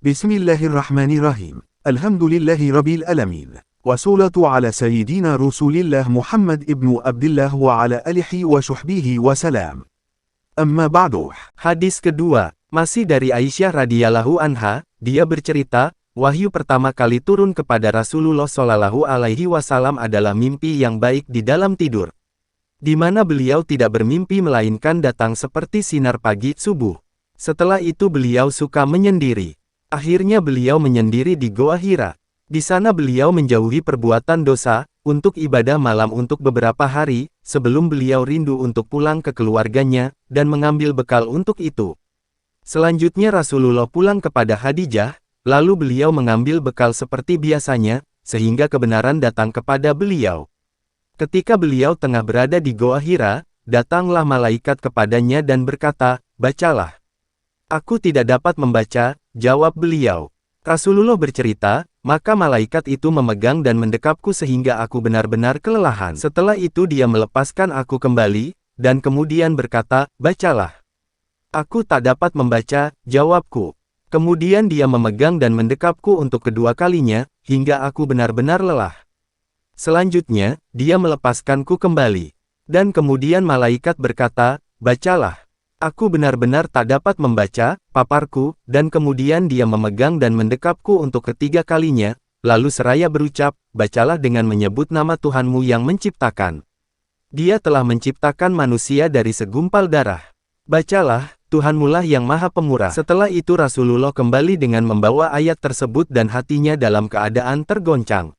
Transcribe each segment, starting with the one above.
Bismillahirrahmanirrahim. Alhamdulillahi Rabbil Alamin. Wassalatu ala Sayyidina Rasulillah Muhammad ibnu Abdillah wa ala alihi wa syuhbihi wa salam. Amma ba'du. Hadis kedua, masih dari Aisyah radhiyallahu anha, dia bercerita, wahyu pertama kali turun kepada Rasulullah Shallallahu alaihi wasallam adalah mimpi yang baik di dalam tidur. Di mana beliau tidak bermimpi melainkan datang seperti sinar pagi subuh. Setelah itu beliau suka menyendiri. Akhirnya beliau menyendiri di Goa Hira. Di sana beliau menjauhi perbuatan dosa, untuk ibadah malam untuk beberapa hari, sebelum beliau rindu untuk pulang ke keluarganya, dan mengambil bekal untuk itu. Selanjutnya Rasulullah pulang kepada Khadijah, lalu beliau mengambil bekal seperti biasanya, sehingga kebenaran datang kepada beliau. Ketika beliau tengah berada di Goa Hira, datanglah malaikat kepadanya dan berkata, "Bacalah." "Aku tidak dapat membaca," jawab beliau. Rasulullah bercerita, maka malaikat itu memegang dan mendekapku sehingga aku benar-benar kelelahan. Setelah itu dia melepaskan aku kembali, dan kemudian berkata, "Bacalah." "Aku tak dapat membaca," jawabku. Kemudian dia memegang dan mendekapku untuk kedua kalinya, hingga aku benar-benar lelah. Selanjutnya, dia melepaskanku kembali. Dan kemudian malaikat berkata, "Bacalah." Aku benar-benar tak dapat membaca, paparku, dan kemudian dia memegang dan mendekapku untuk ketiga kalinya, lalu seraya berucap, "Bacalah dengan menyebut nama Tuhanmu yang menciptakan. Dia telah menciptakan manusia dari segumpal darah. Bacalah, Tuhanmulah yang maha pemurah." Setelah itu Rasulullah kembali dengan membawa ayat tersebut dan hatinya dalam keadaan tergoncang.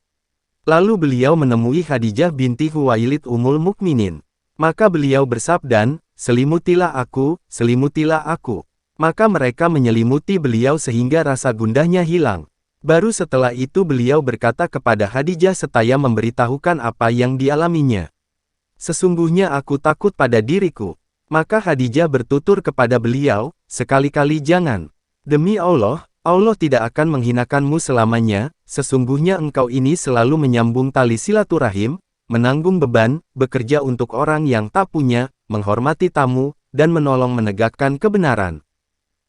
Lalu beliau menemui Khadijah binti Khuwailid Ummul Mukminin. Maka beliau bersabda, "Selimutilah aku, selimutilah aku." Maka mereka menyelimuti beliau sehingga rasa gundahnya hilang. Baru setelah itu beliau berkata kepada Khadijah seraya memberitahukan apa yang dialaminya. "Sesungguhnya aku takut pada diriku." Maka Khadijah bertutur kepada beliau, "Sekali-kali jangan. Demi Allah, Allah tidak akan menghinakanmu selamanya, sesungguhnya engkau ini selalu menyambung tali silaturahim, menanggung beban, bekerja untuk orang yang tak punya, menghormati tamu, dan menolong menegakkan kebenaran."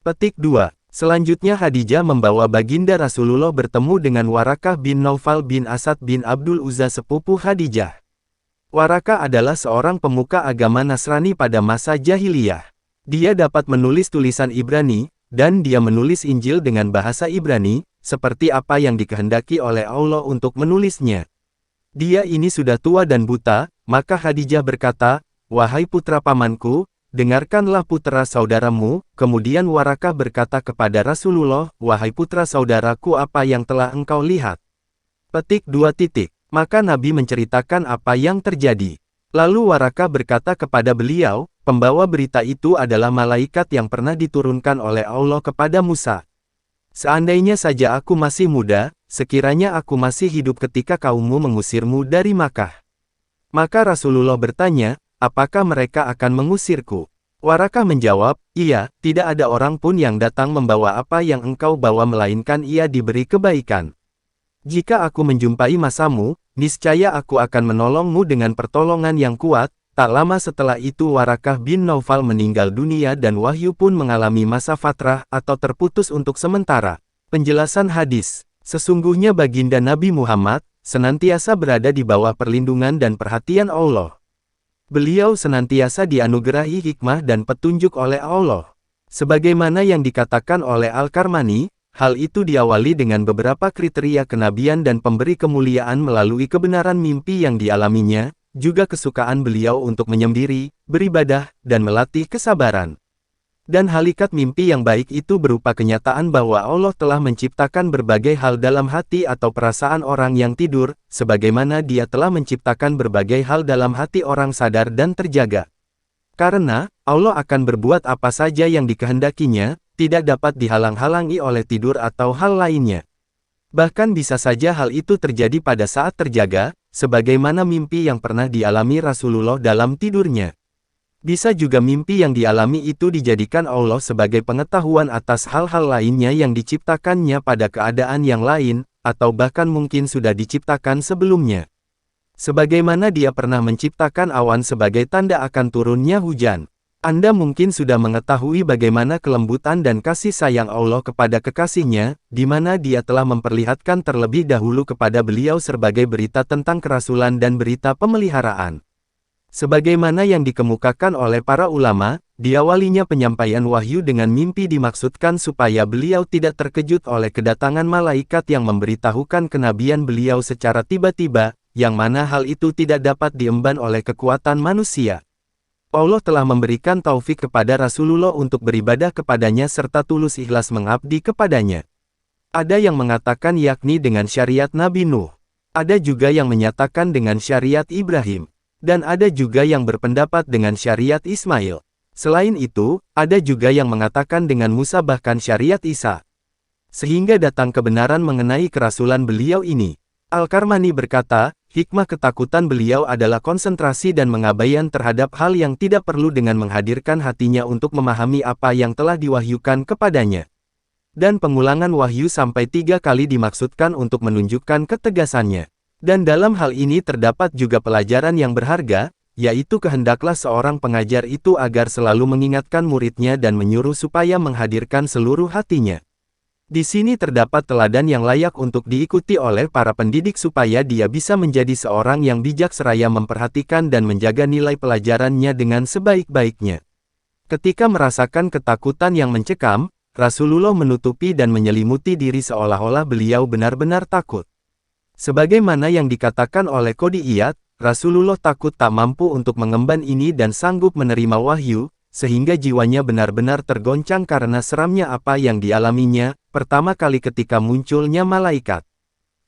Petik 2. Selanjutnya Khadijah membawa baginda Rasulullah bertemu dengan Warakah bin Naufal bin Asad bin Abdul Uzza sepupu Khadijah. Warakah adalah seorang pemuka agama Nasrani pada masa jahiliyah. Dia dapat menulis tulisan Ibrani, dan dia menulis Injil dengan bahasa Ibrani, seperti apa yang dikehendaki oleh Allah untuk menulisnya. Dia ini sudah tua dan buta, maka Khadijah berkata, "Wahai putra pamanku, dengarkanlah putra saudaramu." Kemudian Warakah berkata kepada Rasulullah, "Wahai putra saudaraku, apa yang telah engkau lihat?" Petik 2. Maka Nabi menceritakan apa yang terjadi. Lalu Warakah berkata kepada beliau, "Pembawa berita itu adalah malaikat yang pernah diturunkan oleh Allah kepada Musa. Seandainya saja aku masih muda, sekiranya aku masih hidup ketika kaummu mengusirmu dari Makkah." Maka Rasulullah bertanya, "Apakah mereka akan mengusirku?" Warakah menjawab, "Iya, tidak ada orang pun yang datang membawa apa yang engkau bawa melainkan ia diberi kebaikan. Jika aku menjumpai masamu, niscaya aku akan menolongmu dengan pertolongan yang kuat." Tak lama setelah itu Warakah bin Naufal meninggal dunia dan wahyu pun mengalami masa fatrah atau terputus untuk sementara. Penjelasan hadis. Sesungguhnya baginda Nabi Muhammad senantiasa berada di bawah perlindungan dan perhatian Allah. Beliau senantiasa dianugerahi hikmah dan petunjuk oleh Allah. Sebagaimana yang dikatakan oleh Al-Karmani, hal itu diawali dengan beberapa kriteria kenabian dan pemberi kemuliaan melalui kebenaran mimpi yang dialaminya, juga kesukaan beliau untuk menyendiri, beribadah, dan melatih kesabaran. Dan hakikat mimpi yang baik itu berupa kenyataan bahwa Allah telah menciptakan berbagai hal dalam hati atau perasaan orang yang tidur, sebagaimana Dia telah menciptakan berbagai hal dalam hati orang sadar dan terjaga. Karena Allah akan berbuat apa saja yang dikehendakinya, tidak dapat dihalang-halangi oleh tidur atau hal lainnya. Bahkan bisa saja hal itu terjadi pada saat terjaga, sebagaimana mimpi yang pernah dialami Rasulullah dalam tidurnya. Bisa juga mimpi yang dialami itu dijadikan Allah sebagai pengetahuan atas hal-hal lainnya yang diciptakannya pada keadaan yang lain, atau bahkan mungkin sudah diciptakan sebelumnya. Sebagaimana Dia pernah menciptakan awan sebagai tanda akan turunnya hujan. Anda mungkin sudah mengetahui bagaimana kelembutan dan kasih sayang Allah kepada kekasihnya, di mana Dia telah memperlihatkan terlebih dahulu kepada beliau sebagai berita tentang kerasulan dan berita pemeliharaan. Sebagaimana yang dikemukakan oleh para ulama, diawalinya penyampaian wahyu dengan mimpi dimaksudkan supaya beliau tidak terkejut oleh kedatangan malaikat yang memberitahukan kenabian beliau secara tiba-tiba, yang mana hal itu tidak dapat diemban oleh kekuatan manusia. Allah telah memberikan taufik kepada Rasulullah untuk beribadah kepadanya serta tulus ikhlas mengabdi kepadanya. Ada yang mengatakan yakni dengan syariat Nabi Nuh. Ada juga yang menyatakan dengan syariat Ibrahim. Dan ada juga yang berpendapat dengan syariat Ismail. Selain itu, ada juga yang mengatakan dengan Musa bahkan syariat Isa. Sehingga datang kebenaran mengenai kerasulan beliau ini. Al-Karmani berkata, hikmah ketakutan beliau adalah konsentrasi dan pengabaian terhadap hal yang tidak perlu dengan menghadirkan hatinya untuk memahami apa yang telah diwahyukan kepadanya. Dan pengulangan wahyu sampai 3 kali dimaksudkan untuk menunjukkan ketegasannya. Dan dalam hal ini terdapat juga pelajaran yang berharga, yaitu kehendaklah seorang pengajar itu agar selalu mengingatkan muridnya dan menyuruh supaya menghadirkan seluruh hatinya. Di sini terdapat teladan yang layak untuk diikuti oleh para pendidik supaya dia bisa menjadi seorang yang bijak seraya memperhatikan dan menjaga nilai pelajarannya dengan sebaik-baiknya. Ketika merasakan ketakutan yang mencekam, Rasulullah menutupi dan menyelimuti diri seolah-olah beliau benar-benar takut. Sebagaimana yang dikatakan oleh Qodiyat, Rasulullah takut tak mampu untuk mengemban ini dan sanggup menerima wahyu, sehingga jiwanya benar-benar tergoncang karena seramnya apa yang dialaminya, pertama kali ketika munculnya malaikat.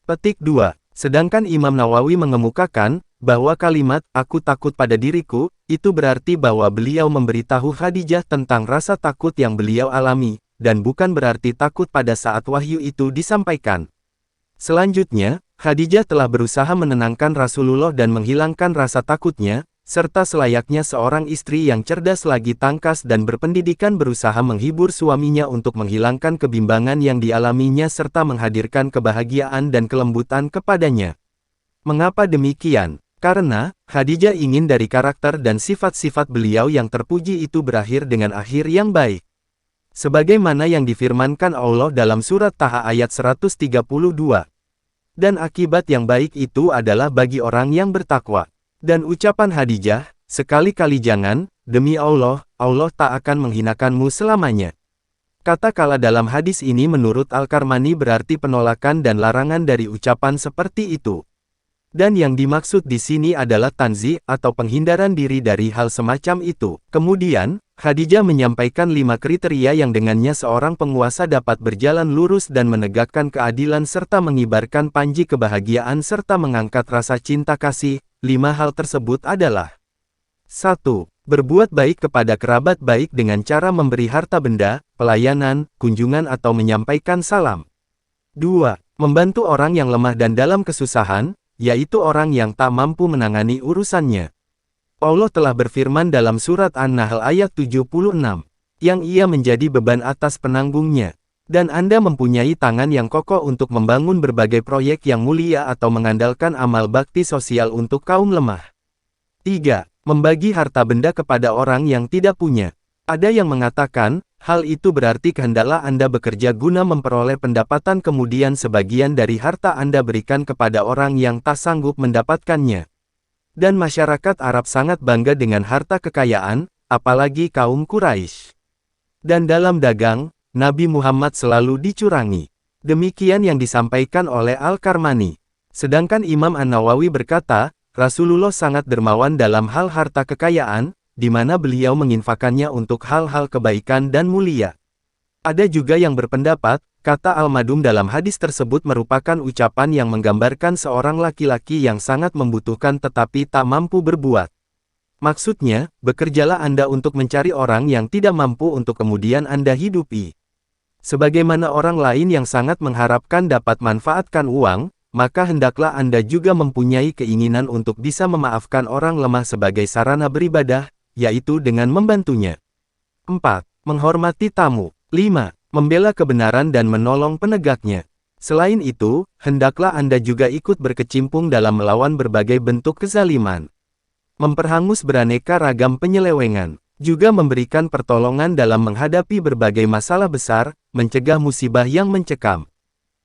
Petik 2. Sedangkan Imam Nawawi mengemukakan, bahwa kalimat, aku takut pada diriku, itu berarti bahwa beliau memberitahu Khadijah tentang rasa takut yang beliau alami, dan bukan berarti takut pada saat wahyu itu disampaikan. Selanjutnya, Khadijah telah berusaha menenangkan Rasulullah dan menghilangkan rasa takutnya, serta selayaknya seorang istri yang cerdas lagi tangkas dan berpendidikan berusaha menghibur suaminya untuk menghilangkan kebimbangan yang dialaminya serta menghadirkan kebahagiaan dan kelembutan kepadanya. Mengapa demikian? Karena, Khadijah ingin dari karakter dan sifat-sifat beliau yang terpuji itu berakhir dengan akhir yang baik. Sebagaimana yang difirmankan Allah dalam surat Taha ayat 132. Dan akibat yang baik itu adalah bagi orang yang bertakwa. Dan ucapan Khadijah, sekali-kali jangan, demi Allah, Allah tak akan menghinakanmu selamanya. Kata-kala dalam hadis ini menurut Al-Karmani berarti penolakan dan larangan dari ucapan seperti itu. Dan yang dimaksud di sini adalah tanzi atau penghindaran diri dari hal semacam itu. Kemudian, Khadijah menyampaikan 5 kriteria yang dengannya seorang penguasa dapat berjalan lurus dan menegakkan keadilan serta mengibarkan panji kebahagiaan serta mengangkat rasa cinta kasih. 5 hal tersebut adalah 1. Berbuat baik kepada kerabat baik dengan cara memberi harta benda, pelayanan, kunjungan atau menyampaikan salam. 2. Membantu orang yang lemah dan dalam kesusahan, yaitu orang yang tak mampu menangani urusannya. Allah telah berfirman dalam surat An-Nahl ayat 76, yang ia menjadi beban atas penanggungnya. Dan Anda mempunyai tangan yang kokoh untuk membangun berbagai proyek yang mulia atau mengandalkan amal bakti sosial untuk kaum lemah. 3. Membagi harta benda kepada orang yang tidak punya. Ada yang mengatakan, hal itu berarti kehendaklah Anda bekerja guna memperoleh pendapatan kemudian sebagian dari harta Anda berikan kepada orang yang tak sanggup mendapatkannya. Dan masyarakat Arab sangat bangga dengan harta kekayaan, apalagi kaum Quraisy. Dan dalam dagang, Nabi Muhammad selalu dicurangi. Demikian yang disampaikan oleh Al-Karmani. Sedangkan Imam An-Nawawi berkata, Rasulullah sangat dermawan dalam hal harta kekayaan, di mana beliau menginfakannya untuk hal-hal kebaikan dan mulia. Ada juga yang berpendapat, kata Al-Madum dalam hadis tersebut merupakan ucapan yang menggambarkan seorang laki-laki yang sangat membutuhkan tetapi tak mampu berbuat. Maksudnya, bekerjalah Anda untuk mencari orang yang tidak mampu untuk kemudian Anda hidupi. Sebagaimana orang lain yang sangat mengharapkan dapat manfaatkan uang, maka hendaklah Anda juga mempunyai keinginan untuk bisa memaafkan orang lemah sebagai sarana beribadah, yaitu dengan membantunya. 4. Menghormati tamu. 5. Membela kebenaran dan menolong penegaknya. Selain itu, hendaklah Anda juga ikut berkecimpung dalam melawan berbagai bentuk kezaliman. Memperhangus beraneka ragam penyelewengan. Juga memberikan pertolongan dalam menghadapi berbagai masalah besar, mencegah musibah yang mencekam.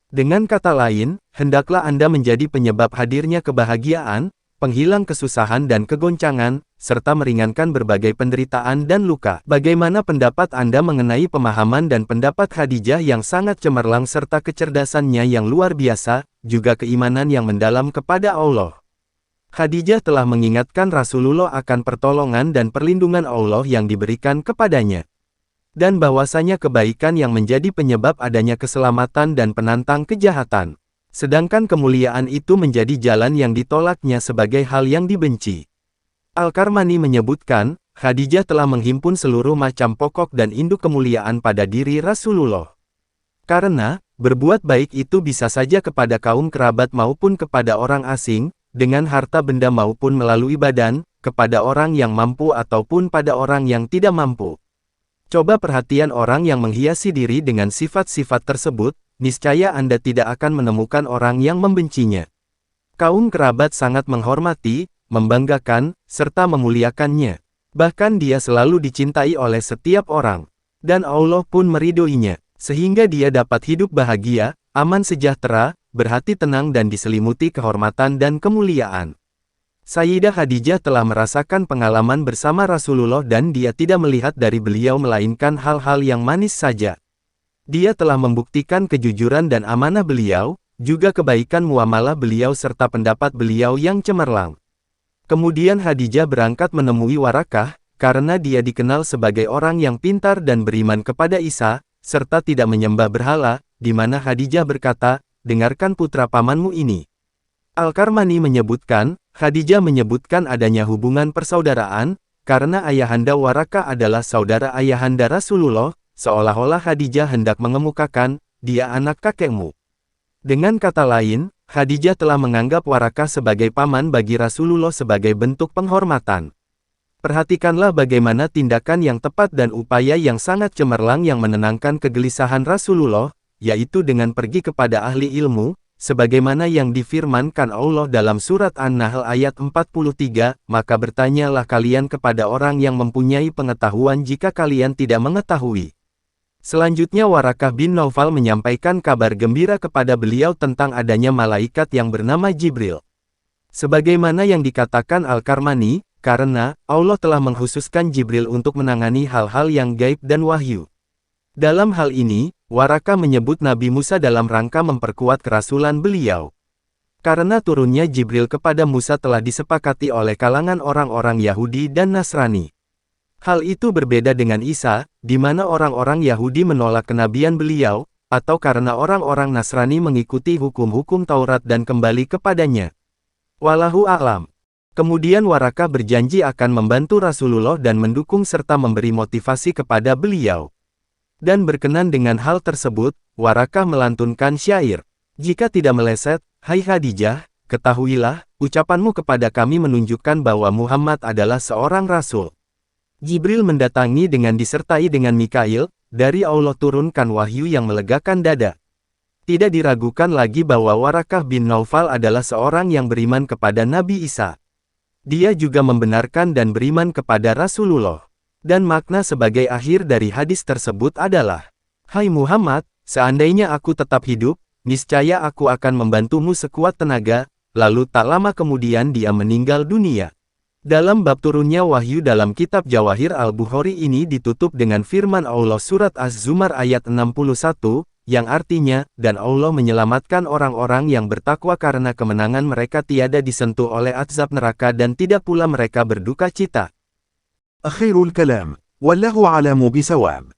Dengan kata lain, hendaklah Anda menjadi penyebab hadirnya kebahagiaan, penghilang kesusahan dan kegoncangan, serta meringankan berbagai penderitaan dan luka. Bagaimana pendapat Anda mengenai pemahaman dan pendapat Khadijah yang sangat cemerlang serta kecerdasannya yang luar biasa, juga keimanan yang mendalam kepada Allah? Khadijah telah mengingatkan Rasulullah akan pertolongan dan perlindungan Allah yang diberikan kepadanya. Dan bahwasanya kebaikan yang menjadi penyebab adanya keselamatan dan penantang kejahatan. Sedangkan kemuliaan itu menjadi jalan yang ditolaknya sebagai hal yang dibenci. Al-Karmani menyebutkan, Khadijah telah menghimpun seluruh macam pokok dan induk kemuliaan pada diri Rasulullah. Karena, berbuat baik itu bisa saja kepada kaum kerabat maupun kepada orang asing, dengan harta benda maupun melalui badan, kepada orang yang mampu ataupun pada orang yang tidak mampu. Coba perhatian orang yang menghiasi diri dengan sifat-sifat tersebut, niscaya Anda tidak akan menemukan orang yang membencinya. Kaum kerabat sangat menghormati, membanggakan, serta memuliakannya. Bahkan dia selalu dicintai oleh setiap orang. Dan Allah pun meridhoinya, sehingga dia dapat hidup bahagia, aman sejahtera, berhati tenang dan diselimuti kehormatan dan kemuliaan. Sayyidah Khadijah telah merasakan pengalaman bersama Rasulullah dan dia tidak melihat dari beliau melainkan hal-hal yang manis saja. Dia telah membuktikan kejujuran dan amanah beliau, juga kebaikan muamalah beliau serta pendapat beliau yang cemerlang. Kemudian Khadijah berangkat menemui Warakah, karena dia dikenal sebagai orang yang pintar dan beriman kepada Isa, serta tidak menyembah berhala, di mana Khadijah berkata, "Dengarkan putra pamanmu ini." Al-Karmani menyebutkan, Khadijah menyebutkan adanya hubungan persaudaraan, karena ayahanda Warakah adalah saudara ayahanda Rasulullah, seolah-olah Khadijah hendak mengemukakan, dia anak kakekmu. Dengan kata lain, Khadijah telah menganggap Warakah sebagai paman bagi Rasulullah sebagai bentuk penghormatan. Perhatikanlah bagaimana tindakan yang tepat dan upaya yang sangat cemerlang yang menenangkan kegelisahan Rasulullah, yaitu dengan pergi kepada ahli ilmu, sebagaimana yang difirmankan Allah dalam surat An-Nahl ayat 43, maka bertanyalah kalian kepada orang yang mempunyai pengetahuan jika kalian tidak mengetahui. Selanjutnya Warakah bin Naufal menyampaikan kabar gembira kepada beliau tentang adanya malaikat yang bernama Jibril. Sebagaimana yang dikatakan Al-Karmani, karena Allah telah mengkhususkan Jibril untuk menangani hal-hal yang gaib dan wahyu. Dalam hal ini, Warakah menyebut Nabi Musa dalam rangka memperkuat kerasulan beliau. Karena turunnya Jibril kepada Musa telah disepakati oleh kalangan orang-orang Yahudi dan Nasrani. Hal itu berbeda dengan Isa, di mana orang-orang Yahudi menolak kenabian beliau, atau karena orang-orang Nasrani mengikuti hukum-hukum Taurat dan kembali kepadanya. Wallahu a'lam. Kemudian Warakah berjanji akan membantu Rasulullah dan mendukung serta memberi motivasi kepada beliau. Dan berkenan dengan hal tersebut, Warakah melantunkan syair. Jika tidak meleset, hai Khadijah, ketahuilah, ucapanmu kepada kami menunjukkan bahwa Muhammad adalah seorang Rasul. Jibril mendatangi dengan disertai dengan Mikail, dari Allah turunkan wahyu yang melegakan dada. Tidak diragukan lagi bahwa Warakah bin Naufal adalah seorang yang beriman kepada Nabi Isa. Dia juga membenarkan dan beriman kepada Rasulullah. Dan makna sebagai akhir dari hadis tersebut adalah, hai Muhammad, seandainya aku tetap hidup, niscaya aku akan membantumu sekuat tenaga, lalu tak lama kemudian dia meninggal dunia. Dalam bab turunnya wahyu dalam kitab Jawahir Al-Bukhari ini ditutup dengan firman Allah surat Az-Zumar ayat 61, yang artinya, dan Allah menyelamatkan orang-orang yang bertakwa karena kemenangan mereka tiada disentuh oleh azab neraka dan tidak pula mereka berduka cita. Akhirul kalam, wallahu a'lamu bisawab.